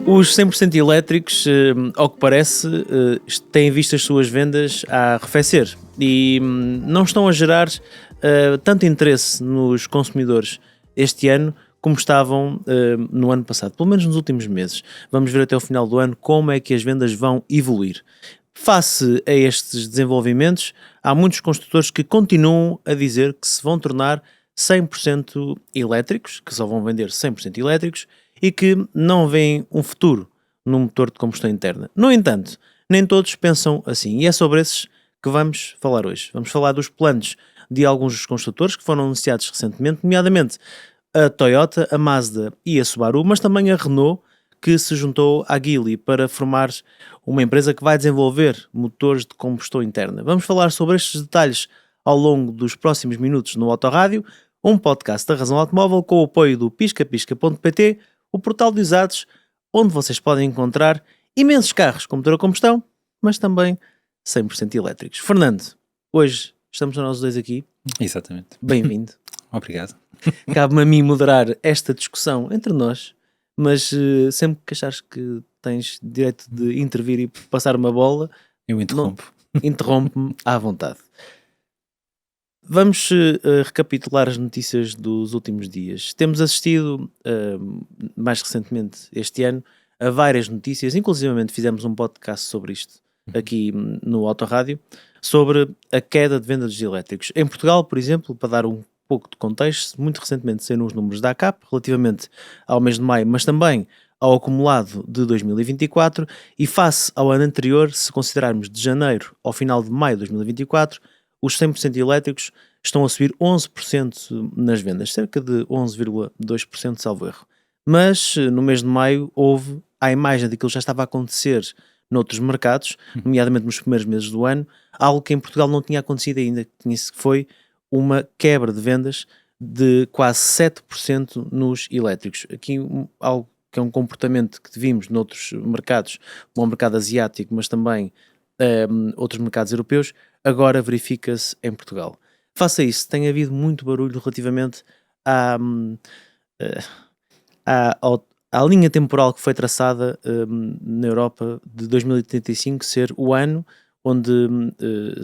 Os 100% elétricos, ao que parece, têm visto as suas vendas a arrefecer e não estão a gerar tanto interesse nos consumidores este ano como estavam no ano passado, pelo menos nos últimos meses. Vamos ver até o final do ano como é que as vendas vão evoluir. Face a estes desenvolvimentos, há muitos construtores que continuam a dizer que se vão tornar 100% elétricos, que só vão vender 100% elétricos, e que não veem um futuro no motor de combustão interna. No entanto, nem todos pensam assim, e é sobre esses que vamos falar hoje. Vamos falar dos planos de alguns dos construtores que foram anunciados recentemente, nomeadamente a Toyota, a Mazda e a Subaru, mas também a Renault, que se juntou à Geely para formar uma empresa que vai desenvolver motores de combustão interna. Vamos falar sobre estes detalhes ao longo dos próximos minutos no Autorádio, um podcast da Razão Automóvel com o apoio do piscapisca.pt, o portal de usados, onde vocês podem encontrar imensos carros com motor a combustão, mas também 100% elétricos. Fernando, hoje estamos nós dois aqui. Exatamente. Bem-vindo. Obrigado. Cabe-me a mim moderar esta discussão entre nós, mas sempre que achares que tens direito de intervir e passar uma bola, Eu interrompo. Interrompe-me à vontade. Vamos recapitular as notícias dos últimos dias. Temos assistido, mais recentemente este ano, a várias notícias, inclusivamente fizemos um podcast sobre isto aqui no Autorádio, sobre a queda de venda dos elétricos. Em Portugal, por exemplo, para dar um pouco de contexto, muito recentemente saíram os números da ACAP relativamente ao mês de maio, mas também ao acumulado de 2024, e face ao ano anterior, se considerarmos de janeiro ao final de maio de 2024, os 100% elétricos estão a subir 11% nas vendas, cerca de 11,2% salvo erro. Mas no mês de maio houve, à imagem daquilo que já estava a acontecer noutros mercados, nomeadamente nos primeiros meses do ano, algo que em Portugal não tinha acontecido ainda, que foi uma quebra de vendas de quase 7% nos elétricos. Aqui algo que é um comportamento que vimos noutros mercados, como o mercado asiático, mas também outros mercados europeus, agora verifica-se em Portugal. Face a isso, tem havido muito barulho relativamente à linha temporal que foi traçada na Europa de 2035 ser o ano onde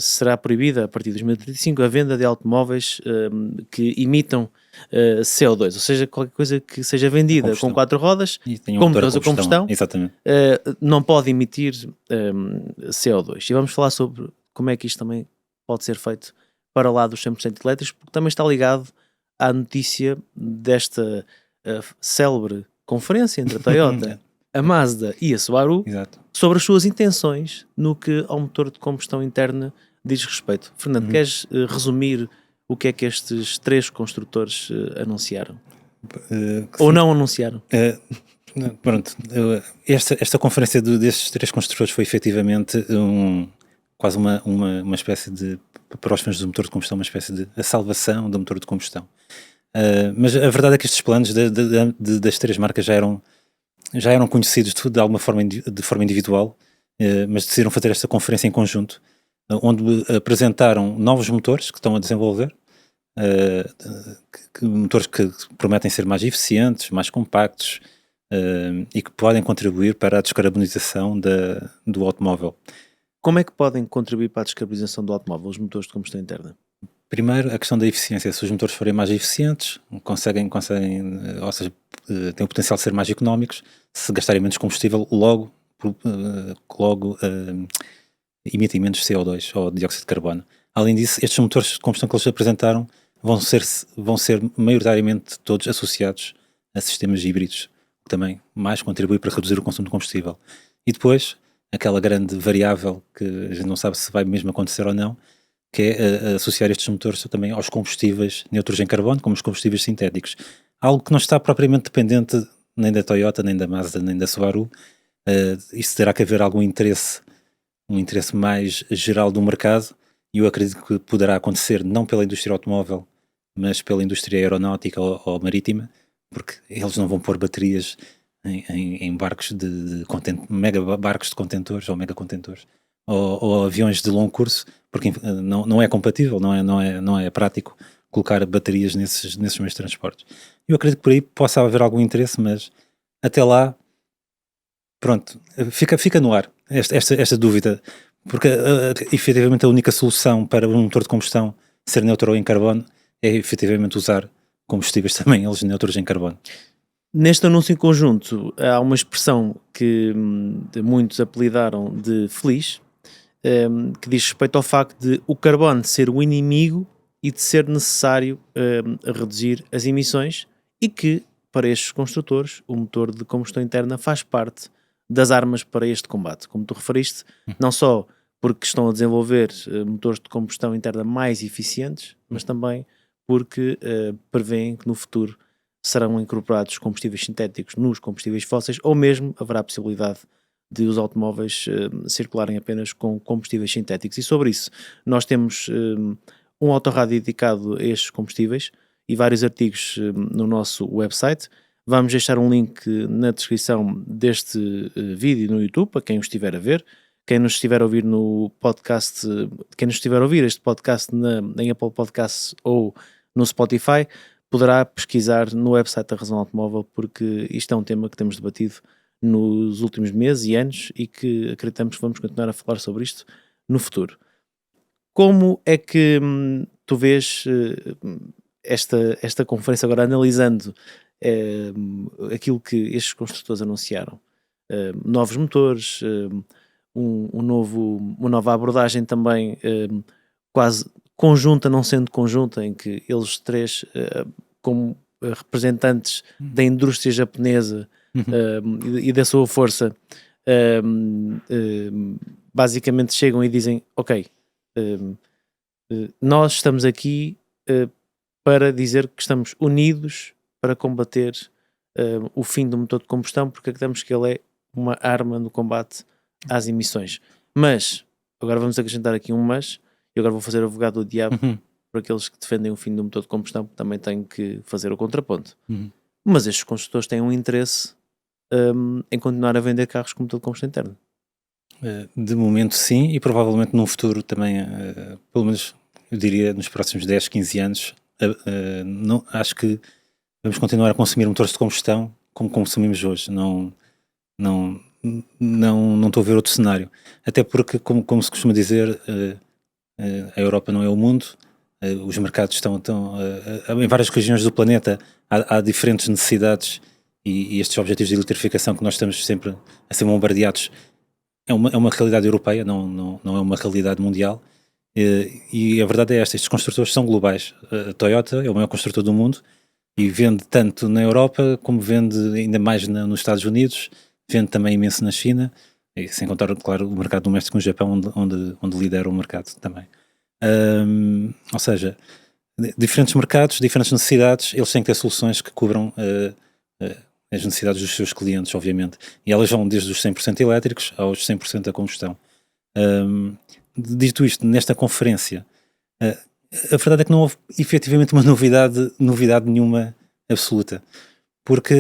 será proibida, a partir de 2035, a venda de automóveis que imitam CO2, ou seja, qualquer coisa que seja vendida com 4 rodas, com motores a combustão, não pode emitir CO2. E vamos falar sobre como é que isto também pode ser feito para lá dos 100% elétricos, porque também está ligado à notícia desta célebre conferência entre a Toyota, a Mazda e a Subaru, Exato, sobre as suas intenções no que ao motor de combustão interna diz respeito. Fernando, queres resumir o que é que estes três construtores anunciaram? Ou sim. não anunciaram? Pronto, esta conferência destes três construtores foi efetivamente quase uma espécie de, para os fãs do motor de combustão, uma espécie de a salvação do motor de combustão. Mas a verdade é que estes planos das três marcas já eram conhecidos de alguma forma, de forma individual, mas decidiram fazer esta conferência em conjunto, onde apresentaram novos motores que estão a desenvolver, motores que prometem ser mais eficientes, mais compactos, e que podem contribuir para a descarbonização do automóvel. Como é que podem contribuir para a descarbonização do automóvel os motores de combustão interna? Primeiro, a questão da eficiência. Se os motores forem mais eficientes, conseguem, ou seja, têm o potencial de ser mais económicos. Se gastarem menos combustível, logo emitem menos CO2 ou dióxido de carbono. Além disso, estes motores de combustão que eles apresentaram vão ser maioritariamente todos associados a sistemas híbridos, que também mais contribui para reduzir o consumo de combustível. E depois, aquela grande variável que a gente não sabe se vai mesmo acontecer ou não, que é associar estes motores também aos combustíveis neutros em carbono, como os combustíveis sintéticos. Algo que não está propriamente dependente nem da Toyota, nem da Mazda, nem da Subaru. Isso terá que haver algum interesse, um interesse mais geral do mercado, e eu acredito que poderá acontecer não pela indústria automóvel, mas pela indústria aeronáutica ou marítima, porque eles não vão pôr baterias em barcos mega barcos de contentores ou mega contentores, ou aviões de longo curso, porque não é compatível, não é prático colocar baterias nesses meios de transportes. Eu acredito que por aí possa haver algum interesse, mas até lá pronto, fica no ar esta dúvida, porque efetivamente a única solução para um motor de combustão ser neutro em carbono é efetivamente usar combustíveis também eles neutros em carbono. Neste anúncio em conjunto há uma expressão que muitos apelidaram de feliz, que diz respeito ao facto de o carbono ser o inimigo e de ser necessário reduzir as emissões, e que para estes construtores o motor de combustão interna faz parte das armas para este combate, como tu referiste, não só porque estão a desenvolver motores de combustão interna mais eficientes, mas também porque prevêem que no futuro serão incorporados combustíveis sintéticos nos combustíveis fósseis, ou mesmo haverá a possibilidade de os automóveis circularem apenas com combustíveis sintéticos. E sobre isso nós temos um autorrádio dedicado a estes combustíveis e vários artigos no nosso website. Vamos deixar um link na descrição deste vídeo no YouTube, para quem o estiver a ver. Quem nos estiver a ouvir no podcast, quem nos estiver a ouvir este podcast em Apple Podcasts ou no Spotify, poderá pesquisar no website da Razão Automóvel, porque isto é um tema que temos debatido nos últimos meses e anos e que acreditamos que vamos continuar a falar sobre isto no futuro. Como é que tu vês esta conferência agora, analisando aquilo que estes construtores anunciaram? Novos motores, uma nova abordagem também quase conjunta, não sendo conjunta, em que eles três, como representantes da indústria japonesa e da sua força, basicamente chegam e dizem: ok, nós estamos aqui para dizer que estamos unidos para combater o fim do motor de combustão, porque acreditamos que ele é uma arma no combate às emissões. Mas, agora vamos acrescentar aqui um mas, e agora vou fazer advogado do diabo para aqueles que defendem o fim do motor de combustão, porque também têm que fazer o contraponto. Mas estes construtores têm um interesse em continuar a vender carros com motor de combustão interno. De momento sim, e provavelmente num futuro também, pelo menos eu diria nos próximos 10, 15 anos, não, acho que vamos continuar a consumir motores de combustão como consumimos hoje. Não estou a ver outro cenário. Até porque, como se costuma dizer, a Europa não é o mundo, os mercados estão em várias regiões do planeta, há diferentes necessidades e estes objetivos de eletrificação que nós estamos sempre a ser bombardeados é uma realidade europeia, não é uma realidade mundial. E a verdade é esta: estes construtores são globais. A Toyota é o maior construtor do mundo e vende tanto na Europa como vende ainda mais nos Estados Unidos, vende também imenso na China, e sem contar, claro, o mercado doméstico no Japão, onde lidera o mercado também. Ou seja, diferentes mercados, diferentes necessidades, eles têm que ter soluções que cubram as necessidades dos seus clientes, obviamente, e elas vão desde os 100% elétricos aos 100% a combustão. Dito isto, nesta conferência, a verdade é que não houve efetivamente uma novidade nenhuma absoluta, porque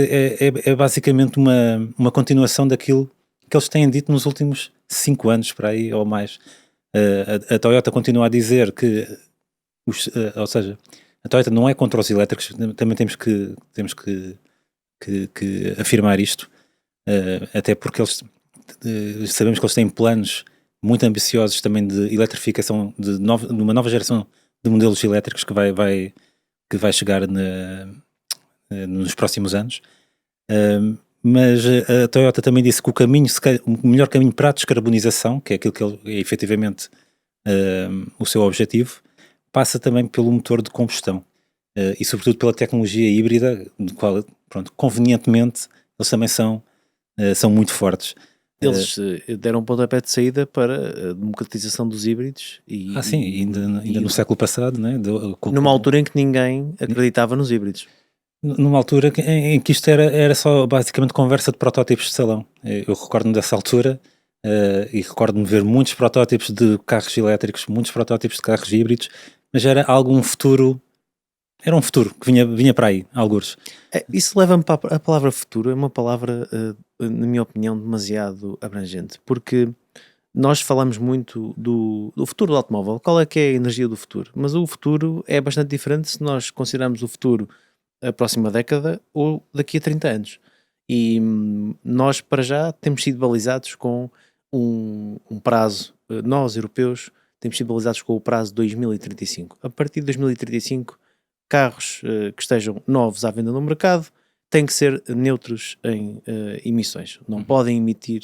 é basicamente uma continuação daquilo que eles têm dito nos últimos 5 anos, para aí, ou mais. A Toyota continua a dizer que, ou seja, a Toyota não é contra os elétricos, também temos que afirmar isto, até porque sabemos que eles têm planos muito ambiciosos também de eletrificação de uma nova geração de modelos elétricos que vai chegar nos próximos anos. Mas a Toyota também disse que o melhor caminho para a descarbonização, que é aquilo que é efetivamente o seu objetivo, passa também pelo motor de combustão e sobretudo pela tecnologia híbrida, do qual, pronto, convenientemente eles também são muito fortes. Eles deram um pontapé de saída para a democratização dos híbridos. Ainda no século passado, né? Numa altura em que ninguém acreditava nos híbridos. Numa altura em que isto era só basicamente conversa de protótipos de salão. Eu recordo-me dessa altura e recordo-me ver muitos protótipos de carros elétricos, muitos protótipos de carros híbridos, mas era um futuro que vinha para aí, algures. Isso leva-me para a palavra futuro, é uma palavra, na minha opinião, demasiado abrangente, porque nós falamos muito do futuro do automóvel. Qual é que é a energia do futuro? Mas o futuro é bastante diferente se nós considerarmos o futuro a próxima década ou daqui a 30 anos. E nós, para já, temos sido balizados com um prazo, nós, europeus, temos sido balizados com o prazo de 2035. A partir de 2035, carros que estejam novos à venda no mercado têm que ser neutros em emissões. Não podem emitir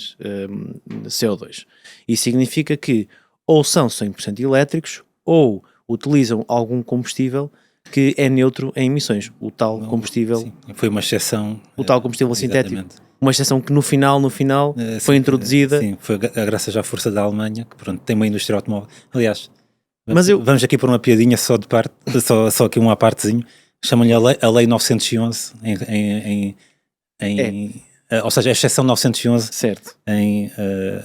CO2. Isso significa que ou são 100% elétricos ou utilizam algum combustível que é neutro em emissões. O tal combustível... Sim, foi uma exceção. O tal combustível sintético. Exatamente. Uma exceção que no final foi introduzida. Sim, foi graças à força da Alemanha, que pronto, tem uma indústria automóvel. Aliás, Mas vamos aqui por uma piadinha só de parte, só aqui uma partezinho. Chamam-lhe a lei 911 ou seja, a exceção 911, certo, em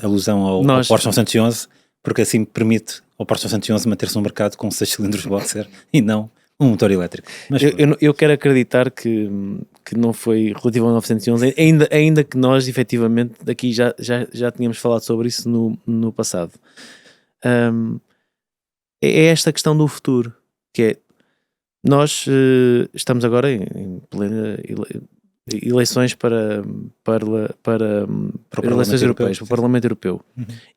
alusão ao Porsche 911, porque assim permite ao Porsche 911 manter-se no mercado com 6 cilindros boxer e não um motor elétrico. Mas, eu quero acreditar que não foi relativo ao 911, ainda que nós efetivamente daqui já tínhamos falado sobre isso no passado. É esta questão do futuro, que é, nós estamos agora em plena eleições para eleições europeias, para o Parlamento Europeu.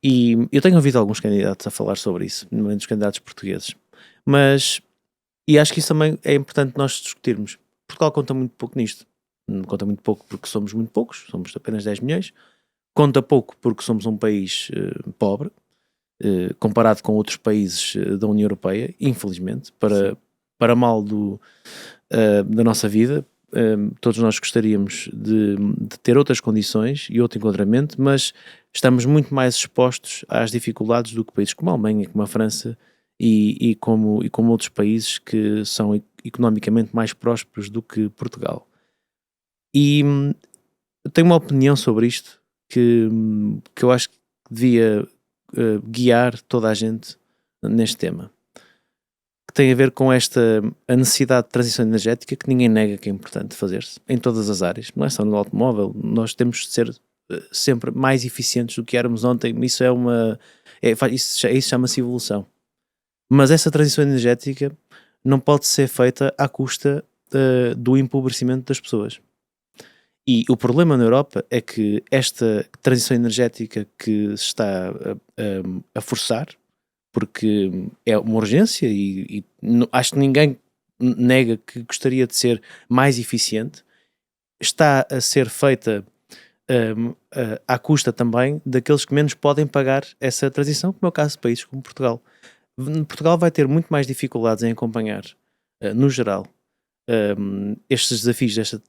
E eu tenho ouvido alguns candidatos a falar sobre isso, nomeadamente os candidatos portugueses, e acho que isso também é importante nós discutirmos. Portugal conta muito pouco nisto. Conta muito pouco porque somos muito poucos, somos apenas 10 milhões. Conta pouco porque somos um país pobre, comparado com outros países da União Europeia, infelizmente, para mal da nossa vida. Todos nós gostaríamos de ter outras condições e outro enquadramento, mas estamos muito mais expostos às dificuldades do que países como a Alemanha, como a França e como outros países que são economicamente mais prósperos do que Portugal. E eu tenho uma opinião sobre isto que eu acho que devia guiar toda a gente neste tema, que tem a ver com a necessidade de transição energética, que ninguém nega que é importante fazer-se em todas as áreas, não é só no automóvel. Nós temos de ser sempre mais eficientes do que éramos ontem. Isso isso chama-se evolução. Mas essa transição energética não pode ser feita à custa do empobrecimento das pessoas. E o problema na Europa é que esta transição energética que se está a forçar, porque é uma urgência e acho que ninguém nega que gostaria de ser mais eficiente, está a ser feita à custa também daqueles que menos podem pagar essa transição, como é o caso de países como Portugal. Portugal vai ter muito mais dificuldades em acompanhar, no geral, estes desafios estes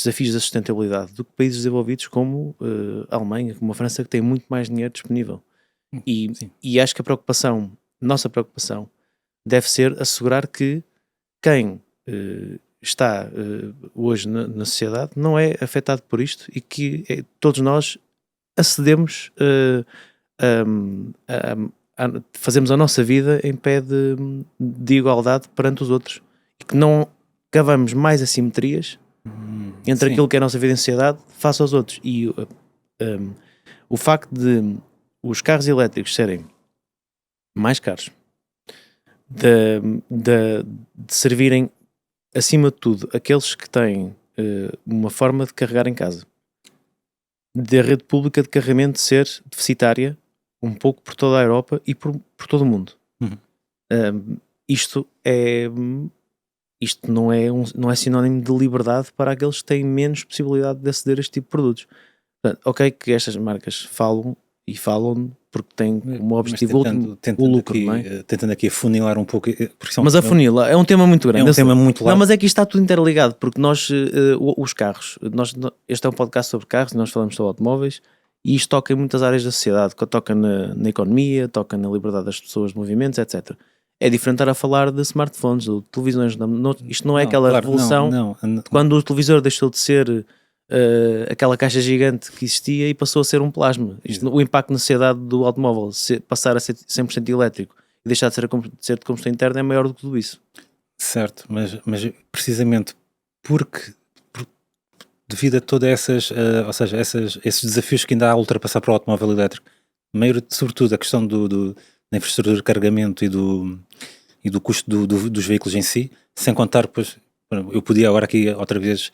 desafios da sustentabilidade do que países desenvolvidos como a Alemanha, como a França, que têm muito mais dinheiro disponível. E acho que nossa preocupação deve ser assegurar que quem está hoje na sociedade não é afetado por isto e que todos nós acedemos fazemos a nossa vida em pé de igualdade perante os outros e que não cavamos mais assimetrias entre aquilo que é a nossa vida em sociedade face aos outros. E o facto de os carros elétricos serem mais caros, de servirem acima de tudo aqueles que têm uma forma de carregar em casa, da rede pública de carregamento ser deficitária um pouco por toda a Europa e por todo o mundo. Isto não é sinónimo de liberdade para aqueles que têm menos possibilidade de aceder a este tipo de produtos. Portanto, ok que estas marcas falam porque têm como objetivo o lucro, aqui, não é? tentando aqui afunilar um pouco. Mas a funila é um tema muito grande. É um tema muito largo. Não, mas é que isto está tudo interligado, porque nós, os carros, este é um podcast sobre carros, nós falamos sobre automóveis, e isto toca em muitas áreas da sociedade, toca na economia, toca na liberdade das pessoas, de movimentos, etc. É diferente estar a falar de smartphones, de televisões. Isto não é aquela revolução de quando o televisor deixou de ser aquela caixa gigante que existia e passou a ser um plasma. O impacto na sociedade do automóvel, passar a ser 100% elétrico e deixar de ser de combustão interna, é maior do que tudo isso. Certo, mas precisamente porque devido a todas essas, ou seja, esses desafios que ainda há a ultrapassar para o automóvel elétrico, sobretudo a questão da infraestrutura de carregamento e do custo dos veículos em si, sem contar, pois, eu podia agora aqui outra vez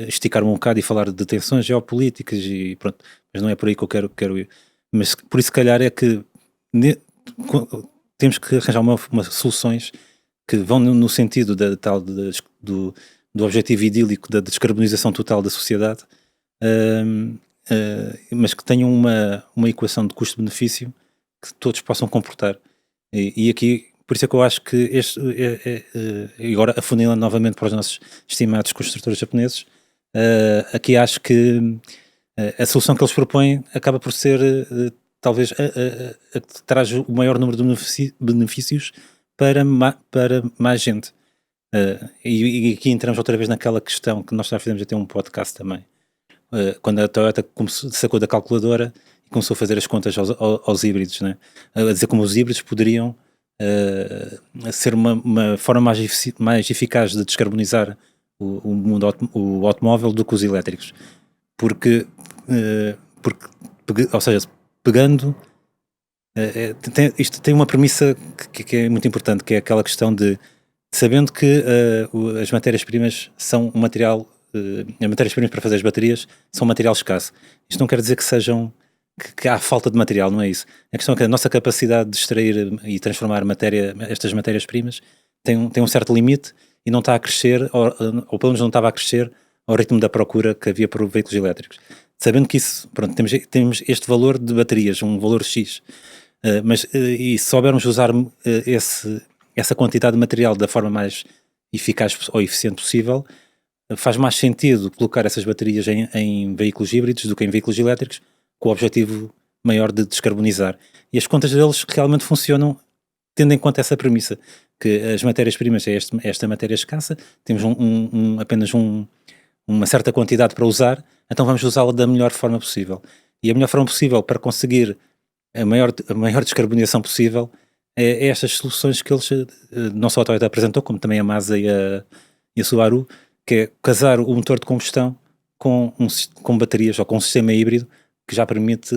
esticar-me um bocado e falar de tensões geopolíticas e pronto, mas não é por aí que eu quero ir. Mas por isso, se calhar, é que temos que arranjar uma soluções que vão no sentido do objetivo idílico da descarbonização total da sociedade, mas que tenham uma equação de custo-benefício que todos possam comportar. E aqui, por isso é que eu acho que agora afunilando novamente para os nossos estimados construtores japoneses, aqui acho que a solução que eles propõem acaba por ser talvez a que traz o maior número de benefícios para mais gente. E aqui entramos outra vez naquela questão que nós já fizemos até um podcast também, quando a Toyota sacou da calculadora e começou a fazer as contas aos híbridos, né? A dizer como os híbridos poderiam ser uma forma mais eficaz de descarbonizar o automóvel do que os elétricos, porque ou seja, pegando isto tem uma premissa que é muito importante, que é aquela questão de, sabendo que as matérias-primas são um material, as matérias-primas para fazer as baterias são um material escasso. Isto não quer dizer que há falta de material, não é isso. A questão é que a nossa capacidade de extrair e transformar estas matérias-primas tem um certo limite e não está a crescer, ou pelo menos não estava a crescer ao ritmo da procura que havia por veículos elétricos. Sabendo que isso, pronto, temos este valor de baterias, um valor X, mas e se soubermos usar essa quantidade de material da forma mais eficaz ou eficiente possível, faz mais sentido colocar essas baterias em veículos híbridos do que em veículos elétricos, com o objetivo maior de descarbonizar. E as contas deles realmente funcionam tendo em conta essa premissa, que as matérias-primas é esta matéria escassa, temos apenas uma certa quantidade para usar, então vamos usá-la da melhor forma possível. E a melhor forma possível para conseguir a maior descarbonização possível é estas soluções que eles, não só a Toyota apresentou, como também a Mazda e a Subaru, que é casar o motor de combustão com baterias ou com um sistema híbrido que já permite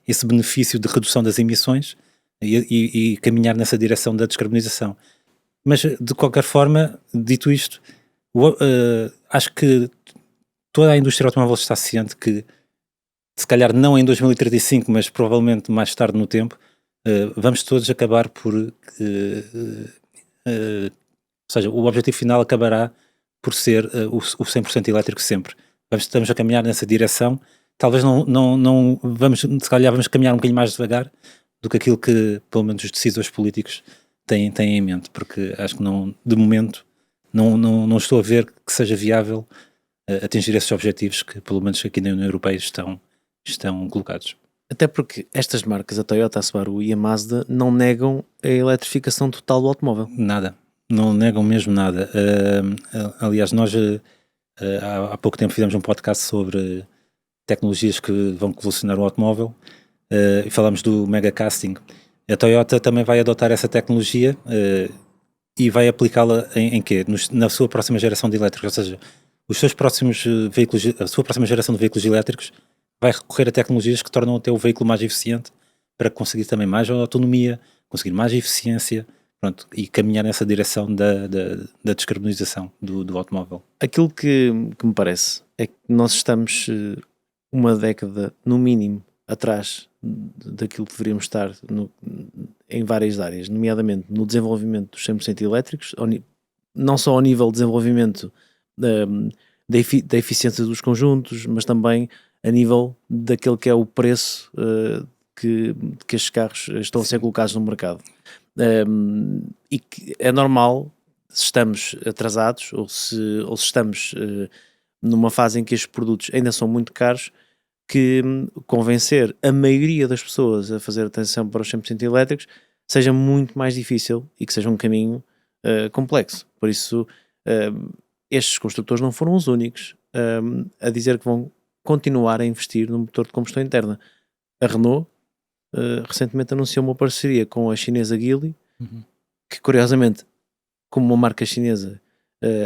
esse benefício de redução das emissões e caminhar nessa direção da descarbonização. Mas, de qualquer forma, dito isto, acho que toda a indústria automóvel está ciente que, se calhar não em 2035, mas provavelmente mais tarde no tempo, vamos todos acabar por... ou seja, o objetivo final acabará por ser o 100% elétrico sempre. Estamos a caminhar nessa direção. Talvez não vamos, se calhar vamos caminhar um bocadinho mais devagar do que aquilo que, pelo menos, os decisores políticos têm em mente, porque acho que de momento, não estou a ver que seja viável atingir esses objetivos que, pelo menos aqui na União Europeia, estão colocados. Até porque estas marcas, a Toyota, a Subaru e a Mazda, não negam a eletrificação total do automóvel. Nada. Não negam mesmo nada. Aliás, nós há pouco tempo fizemos um podcast sobre tecnologias que vão revolucionar o automóvel e falamos do megacasting. A Toyota também vai adotar essa tecnologia e vai aplicá-la em quê? Na sua próxima geração de elétricos, ou seja, os seus próximos veículos, a sua próxima geração de veículos elétricos vai recorrer a tecnologias que tornam até o veículo mais eficiente para conseguir também mais autonomia, conseguir mais eficiência, pronto, e caminhar nessa direção da descarbonização do automóvel. Aquilo que me parece é que nós estamos uma década, no mínimo, atrás daquilo que deveríamos estar em várias áreas, nomeadamente no desenvolvimento dos 100% elétricos, não só ao nível de desenvolvimento da eficiência dos conjuntos, mas também a nível daquele que é o preço que estes carros estão a ser colocados no mercado. E que é normal, se estamos atrasados ou se estamos numa fase em que estes produtos ainda são muito caros, que convencer a maioria das pessoas a fazer a transição para os 100% elétricos seja muito mais difícil e que seja um caminho complexo. Por isso, estes construtores não foram os únicos a dizer que vão continuar a investir no motor de combustão interna. A Renault recentemente anunciou uma parceria com a chinesa Geely, que curiosamente, como uma marca chinesa,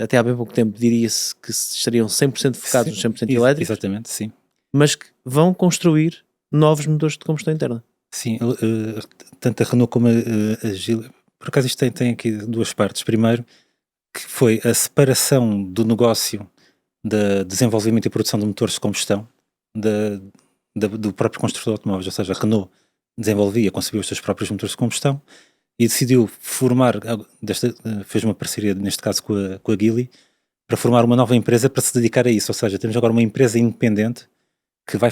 até há bem pouco tempo diria-se que estariam 100% focados nos 100% elétricos. Exatamente, sim. Mas que vão construir novos motores de combustão interna. Sim, tanto a Renault como a Geely. Por acaso isto tem aqui duas partes. Primeiro, que foi a separação do negócio de desenvolvimento e produção de motores de combustão do próprio construtor de automóveis, ou seja, a Renault desenvolvia, concebia os seus próprios motores de combustão e decidiu fez uma parceria, neste caso com a Geely, para formar uma nova empresa para se dedicar a isso, ou seja, temos agora uma empresa independente que vai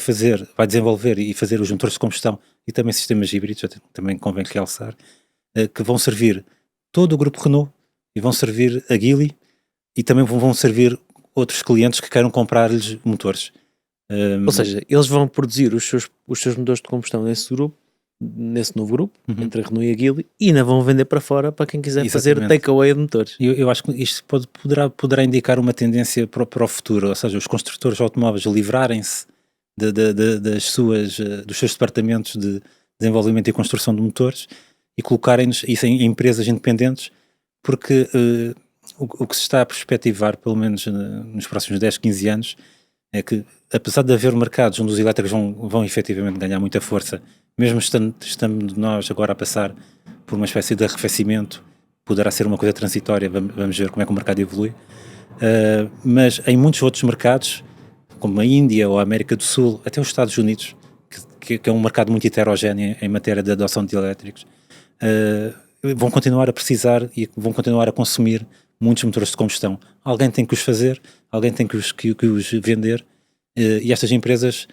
desenvolver e fazer os motores de combustão e também sistemas híbridos, também convém realçar, que vão servir todo o grupo Renault e vão servir a Geely e também vão servir outros clientes que queiram comprar-lhes motores. Ou seja, eles vão produzir os seus motores de combustão nesse novo grupo, entre a Renault e a Geely, e ainda vão vender para fora para quem quiser fazer takeaway de motores. Eu acho que isto poderá indicar uma tendência para o futuro, ou seja, os construtores de automóveis livrarem-se dos seus departamentos de desenvolvimento e construção de motores e colocarem-nos isso em empresas independentes, porque o que se está a perspectivar, pelo menos nos próximos 10, 15 anos, é que, apesar de haver mercados onde os elétricos vão efetivamente ganhar muita força, mesmo estando nós agora a passar por uma espécie de arrefecimento, poderá ser uma coisa transitória, vamos ver como é que o mercado evolui, mas em muitos outros mercados, como a Índia ou a América do Sul, até os Estados Unidos, que é um mercado muito heterogéneo em matéria de adoção de elétricos, vão continuar a precisar e vão continuar a consumir muitos motores de combustão. Alguém tem que os fazer, alguém tem que os vender, e estas empresas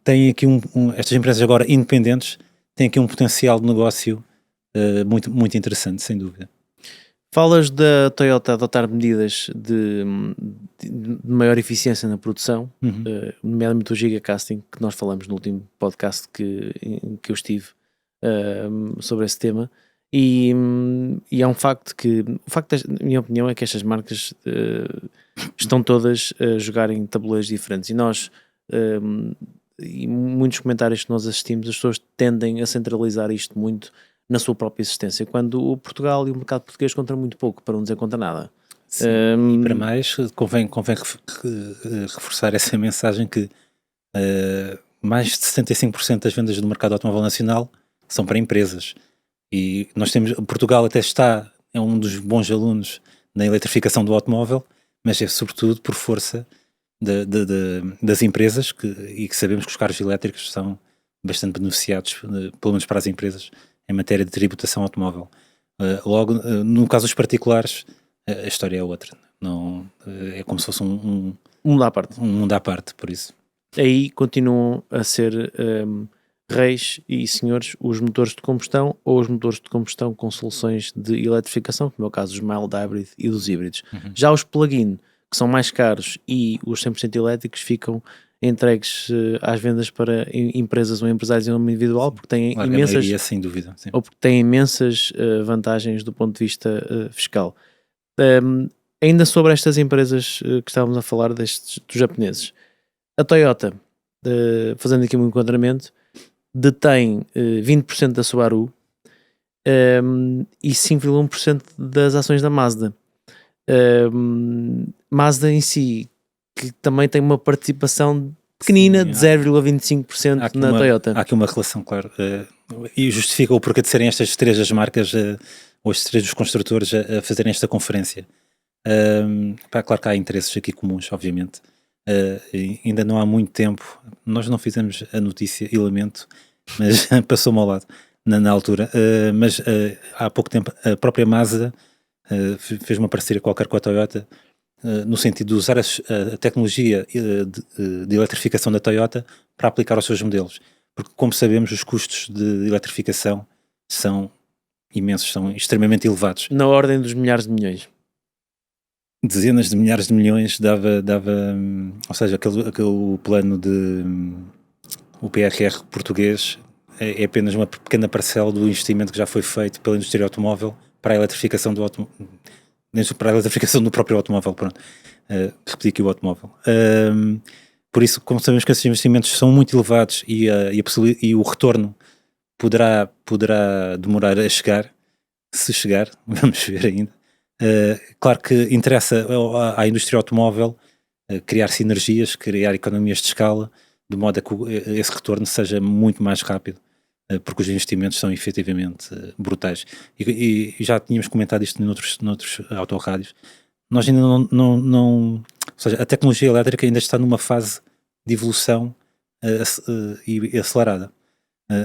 têm aqui estas empresas agora independentes têm aqui um potencial de negócio muito, muito interessante, sem dúvida. Falas da Toyota adotar medidas de maior eficiência na produção, nomeadamente o Gigacasting, que nós falamos no último podcast que eu estive sobre esse tema, e é um facto na minha opinião, é que estas marcas estão todas a jogar em tabuleiros diferentes, e nós, e muitos comentários que nós assistimos, as pessoas tendem a centralizar isto muito na sua própria existência, quando o Portugal e o mercado português contam muito pouco, para não dizer conta nada. Sim, e para mais, convém reforçar essa mensagem que mais de 75% das vendas do mercado automóvel nacional são para empresas. E nós Portugal até é um dos bons alunos na eletrificação do automóvel, mas é sobretudo por força das empresas, e que sabemos que os carros elétricos são bastante beneficiados, pelo menos para as empresas, em matéria de tributação automóvel. Logo, no caso dos particulares, a história é outra. Não, é como se fosse um mundo à parte. Um mundo à parte, por isso. Aí continuam a ser reis e senhores os motores de combustão ou os motores de combustão com soluções de eletrificação, como é o caso dos mild hybrid e dos híbridos. Já os plug-in, que são mais caros, e os 100% elétricos ficam entregues às vendas para empresas ou empresários em nome individual, porque têm imensas, maioria, sem dúvida, sim. ou porque têm imensas vantagens do ponto de vista fiscal. Ainda sobre estas empresas que estávamos a falar, dos japoneses, a Toyota, fazendo aqui um enquadramento, detém 20% da Subaru e 5,1% das ações da Mazda. Mazda em si, que também tem uma participação pequenina, sim, de 0,25% na Toyota. Há aqui uma relação, claro, e justifica o porquê de serem estas três as marcas, ou estes três os construtores a fazerem esta conferência. Claro que há interesses aqui comuns, obviamente. Ainda não há muito tempo, nós não fizemos a notícia e lamento, mas passou-me ao lado na altura, mas há pouco tempo a própria Mazda fez uma parceria qualquer com a Toyota, no sentido de usar a tecnologia de eletrificação da Toyota para aplicar aos seus modelos, porque, como sabemos, os custos de eletrificação são imensos, são extremamente elevados. Na ordem dos milhares de milhões. Dezenas de milhares de milhões dava ou seja, aquele plano o PRR português é apenas uma pequena parcela do investimento que já foi feito pela indústria automóvel para a eletrificação para a eletrificação do próprio automóvel. Pronto, repeti aqui o automóvel. Por isso, como sabemos que esses investimentos são muito elevados e o retorno poderá demorar a chegar, se chegar, vamos ver ainda. Claro que interessa à indústria automóvel criar sinergias, criar economias de escala, de modo a que esse retorno seja muito mais rápido porque os investimentos são efetivamente brutais. E já tínhamos comentado isto noutros autorrádios. Nós ainda ou seja, a tecnologia elétrica ainda está numa fase de evolução e acelerada.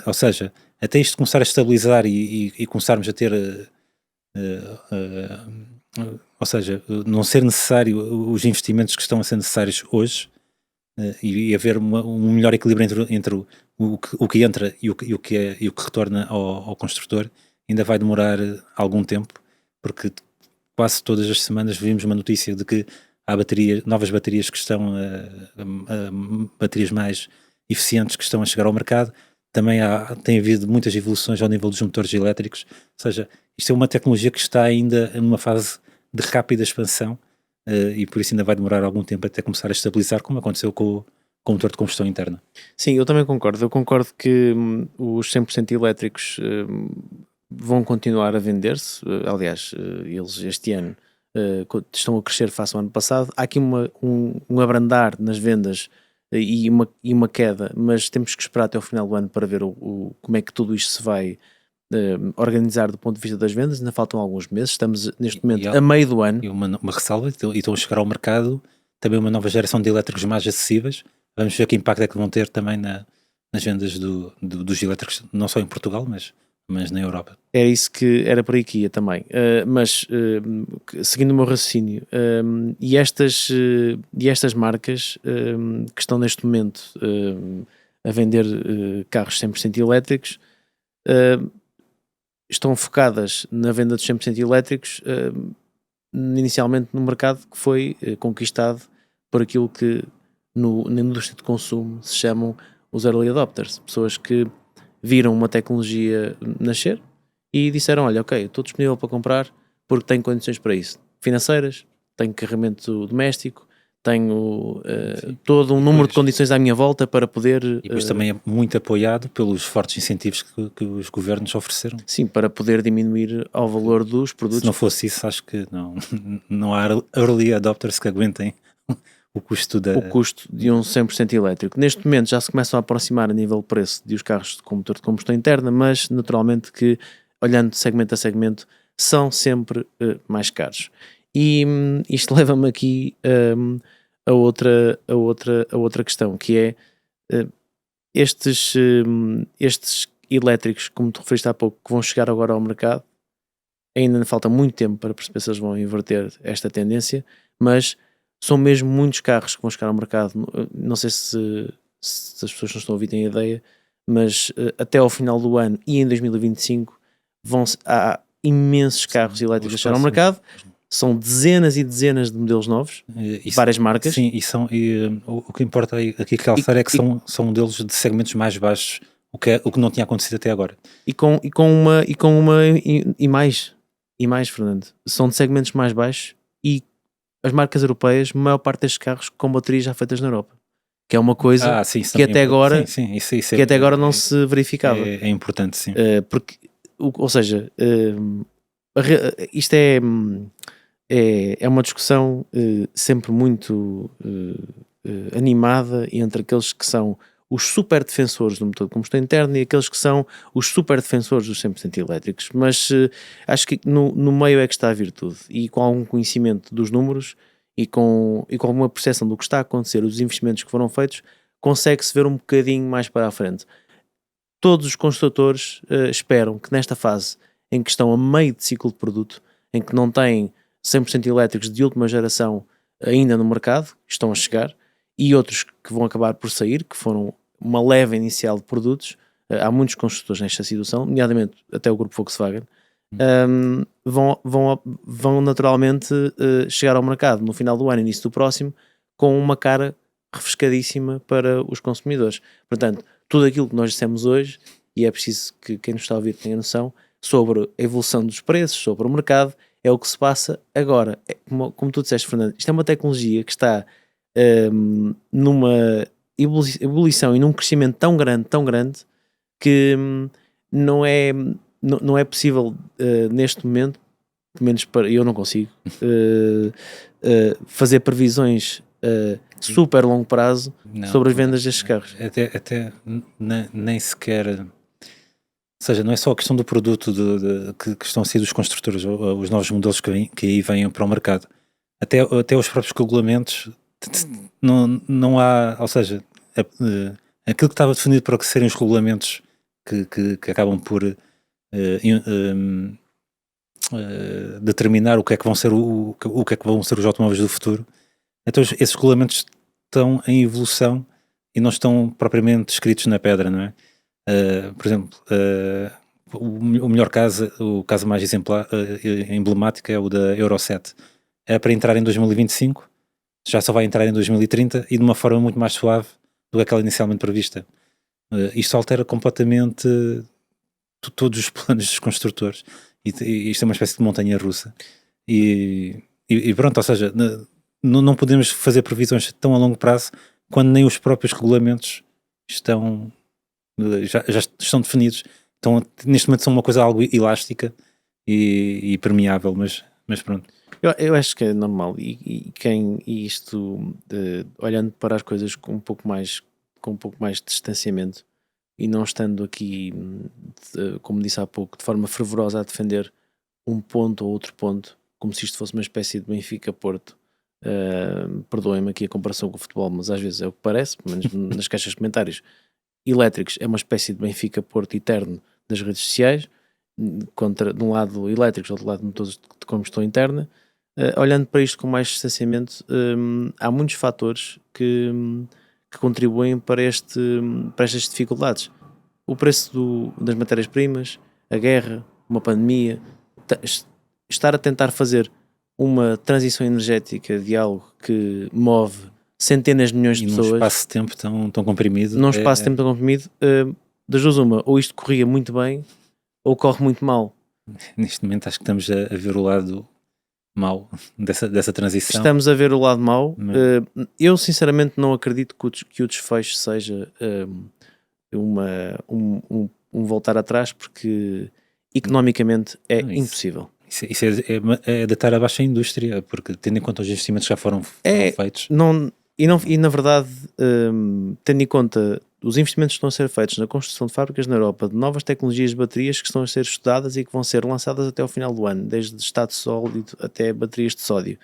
Ou seja, até isto começar a estabilizar e começarmos a ter, ou seja, não ser necessário os investimentos que estão a ser necessários hoje, e haver um melhor equilíbrio entre o que entra e o que retorna ao construtor, ainda vai demorar algum tempo, porque quase todas as semanas vimos uma notícia de que há novas baterias que estão, baterias mais eficientes que estão a chegar ao mercado. Também tem havido muitas evoluções ao nível dos motores elétricos, ou seja, isto é uma tecnologia que está ainda numa fase de rápida expansão, e por isso ainda vai demorar algum tempo até começar a estabilizar, como aconteceu com o motor de combustão interna. Sim, eu também concordo. Eu concordo que os 100% elétricos vão continuar a vender-se. Aliás, eles este ano estão a crescer face ao ano passado. Há aqui um abrandar nas vendas e uma queda, mas temos que esperar até o final do ano para ver como é que tudo isto se vai organizar do ponto de vista das vendas. Ainda faltam alguns meses, estamos neste momento a meio do ano. E uma ressalva, e estão a chegar ao mercado também uma nova geração de elétricos mais acessíveis. Vamos ver que impacto é que vão ter também nas vendas dos elétricos, não só em Portugal, mas na Europa. Era isso que era por aí que ia também. Mas seguindo o meu raciocínio, e estas marcas que estão neste momento a vender carros 100% elétricos, estão focadas na venda dos 100% elétricos, inicialmente no mercado que foi conquistado por aquilo que na indústria de consumo se chamam os early adopters, pessoas que viram uma tecnologia nascer e disseram, olha, ok, estou disponível para comprar porque tenho condições para isso, financeiras, tenho carregamento doméstico, tenho todo um número de condições à minha volta para poder... E depois também é muito apoiado pelos fortes incentivos que os governos ofereceram. Sim, para poder diminuir ao valor dos produtos. Se não fosse isso, acho que não há early adopters que aguentem o custo de um 100% elétrico. Neste momento já se começam a aproximar a nível de preço de os carros com motor de combustão interna, mas naturalmente que, olhando segmento a segmento, são sempre mais caros. E isto leva-me aqui a outra questão, que é estes elétricos, como tu referiste há pouco, que vão chegar agora ao mercado, ainda falta muito tempo para perceber se eles vão inverter esta tendência, mas são mesmo muitos carros que vão chegar ao mercado. Não sei se as pessoas não estão a ouvir têm ideia, mas até ao final do ano e em 2025 há imensos carros elétricos a chegar ao mercado. São dezenas e dezenas de modelos novos, várias marcas. Sim, o que importa aqui calçar é que são modelos de segmentos mais baixos, o que não tinha acontecido até agora. E mais, Fernando, são de segmentos mais baixos, e as marcas europeias, a maior parte destes carros com baterias já feitas na Europa, que é uma coisa que até agora, que até agora não se verificava. É importante, sim. Porque, ou seja, isto é uma discussão sempre muito animada entre aqueles que são os super defensores do motor de combustão interna e aqueles que são os super defensores dos 100% elétricos, mas acho que no meio é que está a virtude, e com algum conhecimento dos números e com alguma percepção do que está a acontecer, dos investimentos que foram feitos, consegue-se ver um bocadinho mais para a frente. Todos os construtores esperam que nesta fase em que estão a meio de ciclo de produto, em que não têm 100% elétricos de última geração ainda no mercado, estão a chegar, e outros que vão acabar por sair, que foram uma leva inicial de produtos, há muitos construtores nesta situação, nomeadamente até o grupo Volkswagen, vão naturalmente chegar ao mercado no final do ano, início do próximo, com uma cara refrescadíssima para os consumidores. Portanto, tudo aquilo que nós dissemos hoje, e é preciso que quem nos está a ouvir tenha noção, sobre a evolução dos preços, sobre o mercado, é o que se passa agora. Como tu disseste, Fernando, isto é uma tecnologia que está numa ebulição e num crescimento tão grande, que não é possível neste momento, pelo menos eu não consigo, fazer previsões super longo prazo sobre as vendas destes carros. Até nem sequer seja, não é só a questão do produto que estão a sair dos construtores, os novos modelos que aí vêm para o mercado. Até os próprios regulamentos, não há, ou seja, aquilo que estava definido para que serem os regulamentos que acabam por determinar o que é que vão ser o que é que vão ser os automóveis do futuro. Então esses regulamentos estão em evolução e não estão propriamente escritos na pedra, não é? Por exemplo, o melhor caso, o caso mais emblemático é o da Euro 7. É para entrar em 2025, já só vai entrar em 2030 e de uma forma muito mais suave do que aquela inicialmente prevista. Isto altera completamente todos os planos dos construtores e isto é uma espécie de montanha russa. E pronto, ou seja, não podemos fazer previsões tão a longo prazo quando nem os próprios regulamentos já estão definidos. Então, neste momento são uma coisa algo elástica e permeável, mas pronto. Eu acho que é normal e isto, olhando para as coisas com um pouco mais de distanciamento e não estando aqui, como disse há pouco, de forma fervorosa a defender um ponto ou outro ponto, como se isto fosse uma espécie de Benfica-Porto. Perdoem-me aqui a comparação com o futebol, mas às vezes é o que parece, pelo menos nas caixas de comentários. Elétricos é uma espécie de Benfica-Porto eterno das redes sociais, de um lado elétricos, do outro lado motores de combustão interna. Olhando para isto com mais distanciamento, há muitos fatores que contribuem para estas dificuldades. O preço das matérias-primas, a guerra, uma pandemia, estar a tentar fazer uma transição energética de algo que move centenas de milhões de pessoas num espaço de tempo tão comprimido. Num espaço de tempo tão comprimido, das duas uma, ou isto corria muito bem ou corre muito mal. Neste momento acho que estamos a ver o lado mau dessa transição. Estamos a ver o lado mau. Eu sinceramente não acredito que o desfecho seja um voltar atrás, porque economicamente é impossível. Isso é deitar abaixo a indústria, porque tendo em conta os investimentos que já foram feitos. E na verdade, tendo em conta os investimentos que estão a ser feitos na construção de fábricas na Europa, de novas tecnologias de baterias que estão a ser estudadas e que vão ser lançadas até ao final do ano, desde estado sólido até baterias de sódio,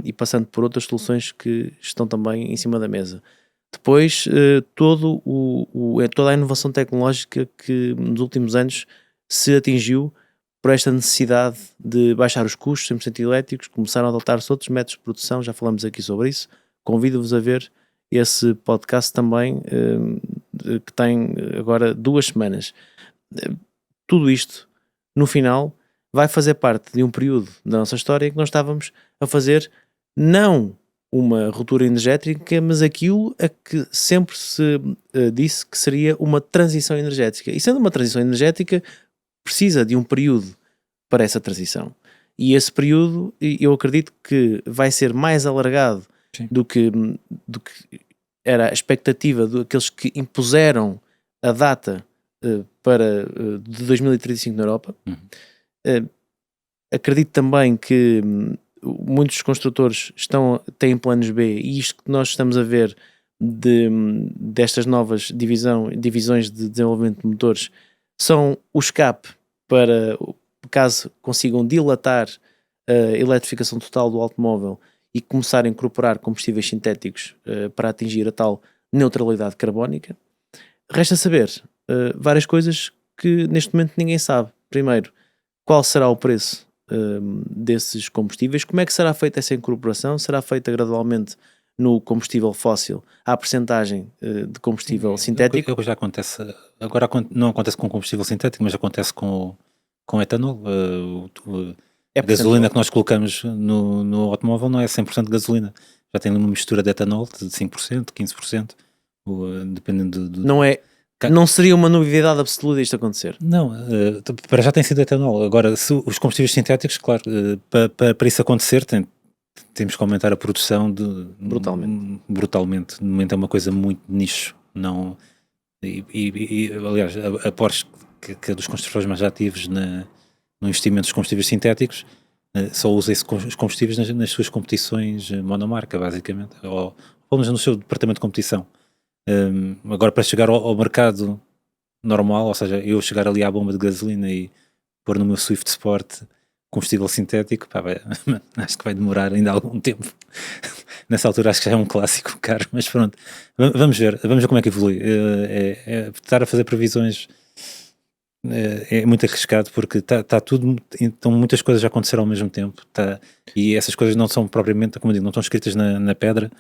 e passando por outras soluções que estão também em cima da mesa. Depois, toda a inovação tecnológica que nos últimos anos se atingiu por esta necessidade de baixar os custos 100% elétricos, começaram a adotar-se outros métodos de produção, já falamos aqui sobre isso. Convido-vos a ver esse podcast também, que tem agora 2 semanas. Tudo isto, no final, vai fazer parte de um período da nossa história em que nós estávamos a fazer não uma ruptura energética, mas aquilo a que sempre se disse que seria uma transição energética. E sendo uma transição energética, precisa de um período para essa transição. E esse período, eu acredito que vai ser mais alargado do que era a expectativa daqueles que impuseram a data de 2035 na Europa. Acredito também que muitos construtores têm planos B, e isto que nós estamos a ver destas novas divisões de desenvolvimento de motores são o escape para, caso consigam dilatar a eletrificação total do automóvel e começar a incorporar combustíveis sintéticos para atingir a tal neutralidade carbónica. Resta saber várias coisas que neste momento ninguém sabe. Primeiro, qual será o preço desses combustíveis? Como é que será feita essa incorporação? Será feita gradualmente no combustível fóssil à percentagem de combustível sintético? É o que já acontece. Agora não acontece com combustível sintético, mas acontece com etanol. A gasolina que nós colocamos no automóvel não é 100% de gasolina. Já tem uma mistura de etanol de 5%, 15%, dependendo do... Não seria uma novidade absoluta isto acontecer? Não, para já tem sido etanol. Agora, se os combustíveis sintéticos, claro, para isso acontecer temos que aumentar a produção brutalmente. No momento é uma coisa muito nicho. Não, aliás, a Porsche, que é dos construtores mais ativos no investimento dos combustíveis sintéticos, só usa esses combustíveis nas suas competições monomarca, basicamente, ou pelo menos no seu departamento de competição. Agora, para chegar ao mercado normal, ou seja, eu chegar ali à bomba de gasolina e pôr no meu Swift Sport combustível sintético, pá, acho que vai demorar ainda algum tempo. Nessa altura acho que já é um clássico caro, mas pronto, vamos ver como é que evolui. Estar a fazer previsões é muito arriscado, porque tá tudo, então muitas coisas já aconteceram ao mesmo tempo, e essas coisas não são propriamente, como eu digo, não estão escritas na pedra.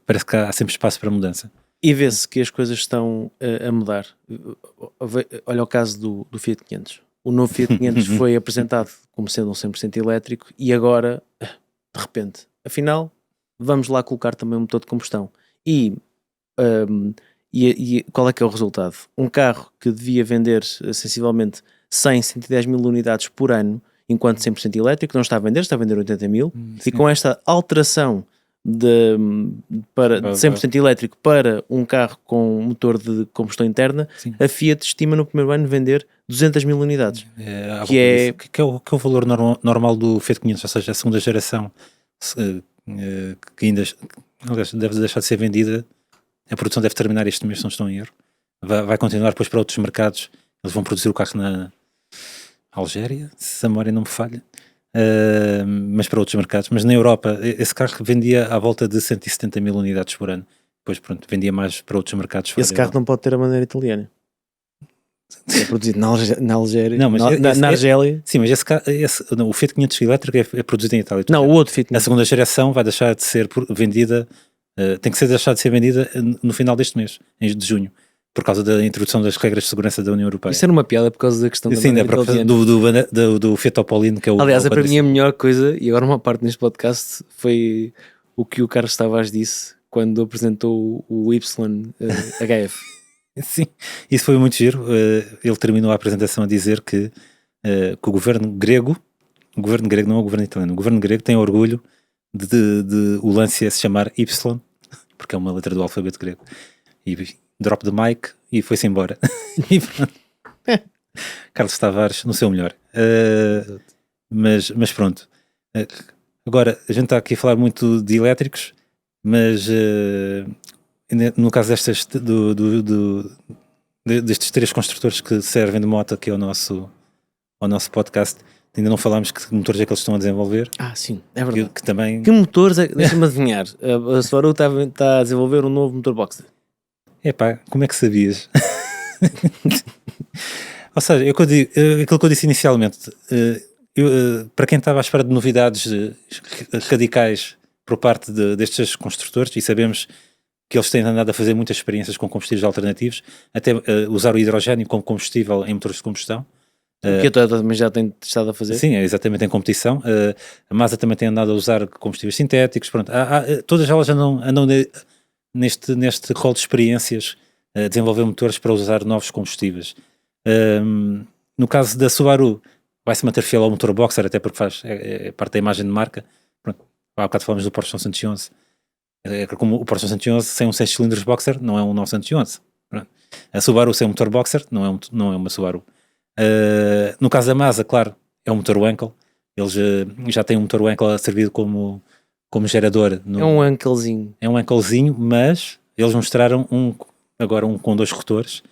Parece que há sempre espaço para mudança. E vê-se que as coisas estão a mudar. Olha o caso do Fiat 500. O novo Fiat 500 foi apresentado como sendo um 100% elétrico e agora, de repente, afinal, vamos lá colocar também um motor de combustão. E qual é que é o resultado? Um carro que devia vender sensivelmente 100, 110 mil unidades por ano, enquanto 100% elétrico, não está a vender 80 mil. E com esta alteração de 100% elétrico para um carro com motor de combustão interna, sim, a Fiat estima no primeiro ano vender 200 mil unidades. Que é o valor normal do Fiat 500, ou seja, a segunda geração, que ainda deve deixar de ser vendida. A produção deve terminar este mês, se não estou em erro. Vai continuar depois para outros mercados. Eles vão produzir o carro na Algéria, se a memória não me falha. Mas para outros mercados. Mas na Europa, esse carro vendia à volta de 170 mil unidades por ano. Depois, pronto, vendia mais para outros mercados. Esse carro não pode ter a bandeira italiana. É produzido na Algéria. Não, mas na Argélia. Sim, mas o Fiat 500 elétrico é produzido em Itália. Não, o outro Fiat 500. A segunda geração vai deixar de ser vendida, tem que deixar de ser vendida no final deste mês, de junho, por causa da introdução das regras de segurança da União Europeia. Isso era uma piada por causa da questão da do Fiat Topolino, que é o... Aliás, para mim a melhor coisa, e agora uma parte neste podcast, foi o que o Carlos Tavares disse quando apresentou o YHF. Sim, isso foi muito giro. Ele terminou a apresentação a dizer que o governo grego não é o governo italiano, o governo grego tem orgulho de o Lancia se chamar Y, porque é uma letra do alfabeto grego. E drop the mic e foi-se embora. E pronto. Carlos Tavares no seu melhor. Mas pronto. Agora, a gente está aqui a falar muito de elétricos, mas no caso destes três construtores que servem de moto aqui ao nosso podcast, ainda não falámos que motores é que eles estão a desenvolver. Sim, é verdade. Que motores é? Deixa-me adivinhar. A Subaru está a desenvolver um novo motor Boxster. Epá, como é que sabias? Ou seja, aquilo que eu disse inicialmente, para quem estava à espera de novidades radicais por parte destes construtores, e sabemos que eles têm andado a fazer muitas experiências com combustíveis alternativos, até usar o hidrogênio como combustível em motores de combustão. Que a Toyota também já tem estado a fazer. Sim, é exatamente, em competição. A Mazda também tem andado a usar combustíveis sintéticos. Pronto, todas elas andam neste rol de experiências a desenvolver motores para usar novos combustíveis. No caso da Subaru, vai-se manter fiel ao motor Boxer, até porque faz parte da imagem de marca. Pronto, há bocado falamos do Porsche 911. Como o Porsche 911 sem um 6 cilindros Boxer não é um 911. Pronto. A Subaru sem um motor Boxer não é uma Subaru. No caso da Mazda, claro, é um motor Wankel. Eles já têm um motor Wankel a servir como gerador. É um Wankelzinho. É um Wankelzinho, mas eles mostraram agora um com 2 rotores.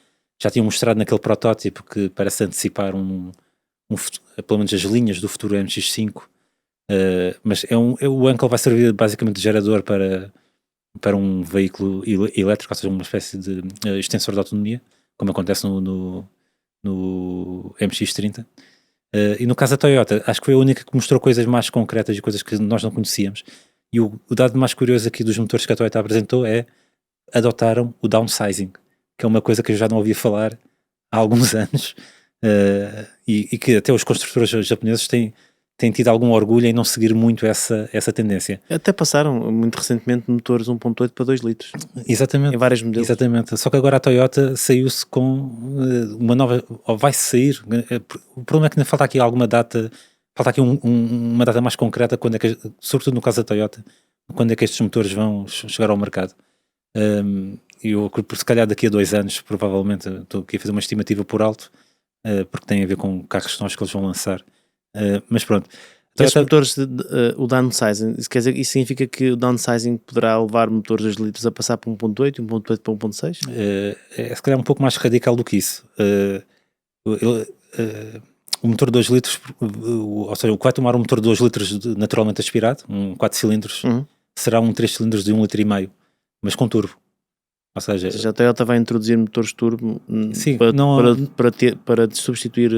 Já tinham mostrado naquele protótipo que parece antecipar pelo menos as linhas do futuro MX-5. Mas o Wankel vai servir basicamente de gerador para um veículo elétrico, ou seja, uma espécie de extensor de autonomia, como acontece no MX-30. E no caso da Toyota, acho que foi a única que mostrou coisas mais concretas e coisas que nós não conhecíamos. E o dado mais curioso aqui dos motores que a Toyota apresentou adotaram o downsizing, que é uma coisa que eu já não ouvia falar há alguns anos, e que até os construtores japoneses têm tido algum orgulho em não seguir muito essa tendência. Até passaram muito recentemente motores 1.8 para 2 litros. Exatamente. Em vários modelos. Exatamente. Só que agora a Toyota saiu-se com uma nova, ou vai sair. O problema é que ainda falta aqui alguma data, falta aqui uma data mais concreta, sobretudo no caso da Toyota, quando é que estes motores vão chegar ao mercado. Eu, se calhar daqui a 2 anos, provavelmente, estou aqui a fazer uma estimativa por alto, porque tem a ver com carros novos que eles vão lançar. Mas pronto, Esses motores, o downsizing, isso quer dizer, isso significa que o downsizing poderá levar motores 2 litros a passar para 1.8 e 1.8 para 1.6? É se calhar um pouco mais radical do que isso. O motor 2 litros, ou seja, o que vai tomar um motor 2 litros naturalmente aspirado, um 4 cilindros, será um 3 cilindros de 1,5 litro, mas com turbo. Ou seja, a Toyota vai introduzir motores turbo sim, para substituir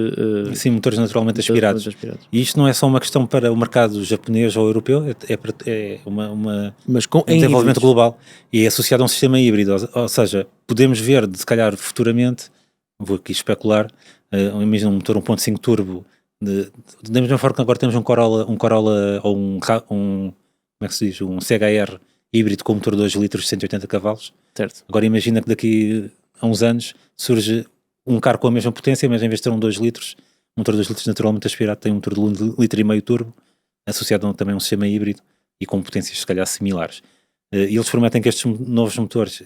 sim, motores naturalmente aspirados. E isto não é só uma questão para o mercado japonês ou europeu, é um desenvolvimento global e é associado a um sistema híbrido. Ou seja, podemos ver, se calhar futuramente, vou aqui especular, imagina um motor 1.5 turbo, da mesma forma que agora temos um Corolla ou como é que se diz, um CHR híbrido com motor 2 litros de 180 cavalos. Certo. Agora imagina que daqui a uns anos surge um carro com a mesma potência, mas em vez de ter um 2 litros, um motor 2 litros naturalmente aspirado tem um motor de 1,5 litro turbo, associado também a um sistema híbrido e com potências se calhar similares. E eles prometem que estes novos motores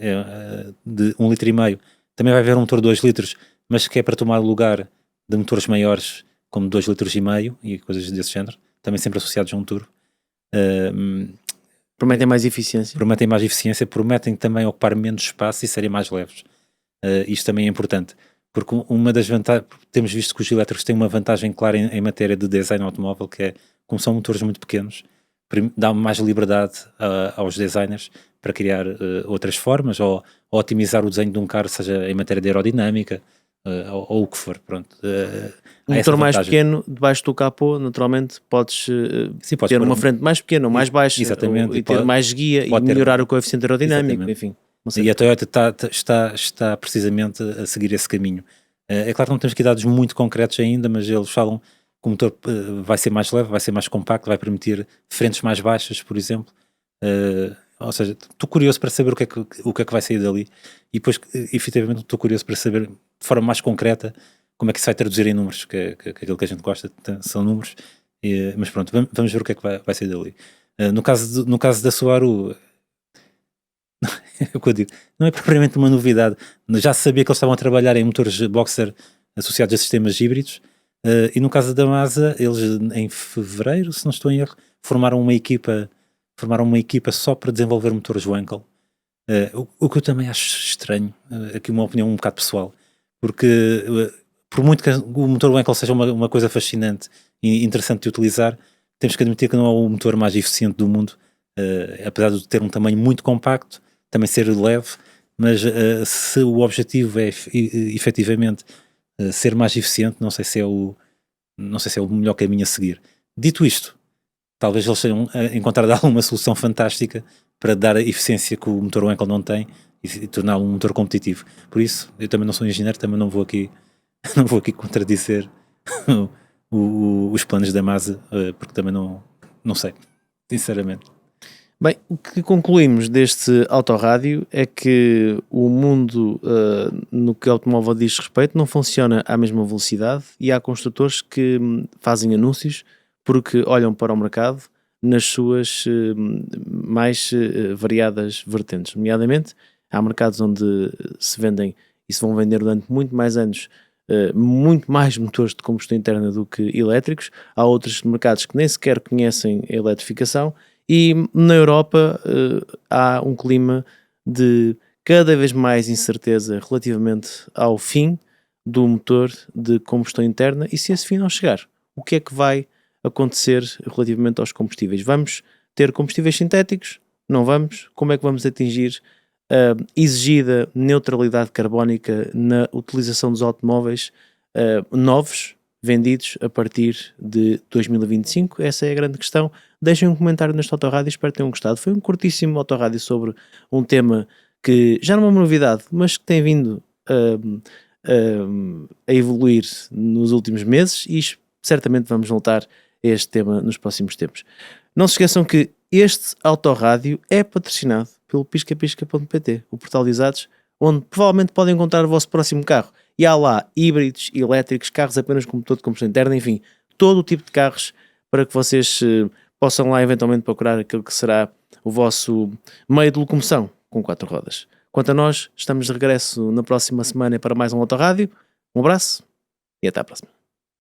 de 1,5 litro também vai haver um motor de 2 litros, mas que é para tomar o lugar de motores maiores como 2,5 litros e coisas desse género, também sempre associados a um turbo. Prometem mais eficiência. Prometem também ocupar menos espaço e serem mais leves. Isto também é importante, porque uma das vantagens, temos visto que os elétricos têm uma vantagem clara em matéria de design automóvel, que é, como são motores muito pequenos, dá mais liberdade aos designers para criar outras formas, ou otimizar o desenho de um carro, seja em matéria de aerodinâmica, ou o que for, pronto. Um motor mais pequeno, debaixo do capô, naturalmente, podes ter uma frente mais pequena ou mais baixa, e ter mais guia e melhorar o coeficiente aerodinâmico, enfim. E a Toyota está precisamente a seguir esse caminho. É claro que não temos aqui dados muito concretos ainda, mas eles falam que o motor vai ser mais leve, vai ser mais compacto, vai permitir frentes mais baixas, por exemplo. Ou seja, estou curioso para saber o que é que vai sair dali, e depois, efetivamente, estou curioso para saber de forma mais concreta como é que isso vai traduzir em números, que aquilo que a gente gosta são números, mas pronto, vamos ver o que é que vai sair dali. No caso da Subaru, o que eu digo, não é propriamente uma novidade, já se sabia que eles estavam a trabalhar em motores Boxer associados a sistemas híbridos, e no caso da Mazda, eles em fevereiro, se não estou em erro, formaram uma equipa só para desenvolver motores Wankel, o que eu também acho estranho, aqui uma opinião um bocado pessoal, porque por muito que o motor Wankel seja uma coisa fascinante e interessante de utilizar, temos que admitir que não é o motor mais eficiente do mundo, apesar de ter um tamanho muito compacto, também ser leve, mas se o objetivo é efetivamente ser mais eficiente, não sei se é o melhor caminho a seguir. Dito isto, talvez eles tenham encontrado alguma solução fantástica para dar a eficiência que o motor Wankel não tem e torná-lo um motor competitivo. Por isso, eu também não sou engenheiro, também não vou aqui contradizer os planos da Mazda, porque também não sei, sinceramente. Bem, o que concluímos deste autorádio é que o mundo, no que o automóvel diz respeito, não funciona à mesma velocidade, e há construtores que fazem anúncios porque olham para o mercado nas suas mais variadas vertentes. Nomeadamente, há mercados onde se vendem e se vão vender durante muito mais anos muito mais motores de combustão interna do que elétricos. Há outros mercados que nem sequer conhecem a eletrificação, e na Europa há um clima de cada vez mais incerteza relativamente ao fim do motor de combustão interna, e se esse fim não chegar, o que é que vai acontecer relativamente aos combustíveis? Vamos ter combustíveis sintéticos? Não vamos? Como é que vamos atingir a exigida neutralidade carbónica na utilização dos automóveis novos vendidos a partir de 2025? Essa é a grande questão. Deixem um comentário neste autorádio, espero que tenham gostado. Foi um curtíssimo autorádio sobre um tema que já não é uma novidade, mas que tem vindo a evoluir nos últimos meses, e certamente vamos voltar a este tema nos próximos tempos. Não se esqueçam que este autorádio é patrocinado pelo piscapisca.pt, o portal de usados, onde provavelmente podem encontrar o vosso próximo carro. E há lá híbridos, elétricos, carros apenas com motor de combustão interna, enfim, todo o tipo de carros para que vocês possam lá eventualmente procurar aquele que será o vosso meio de locomoção com 4 rodas. Quanto a nós, estamos de regresso na próxima semana para mais um autorádio. Um abraço e até à próxima.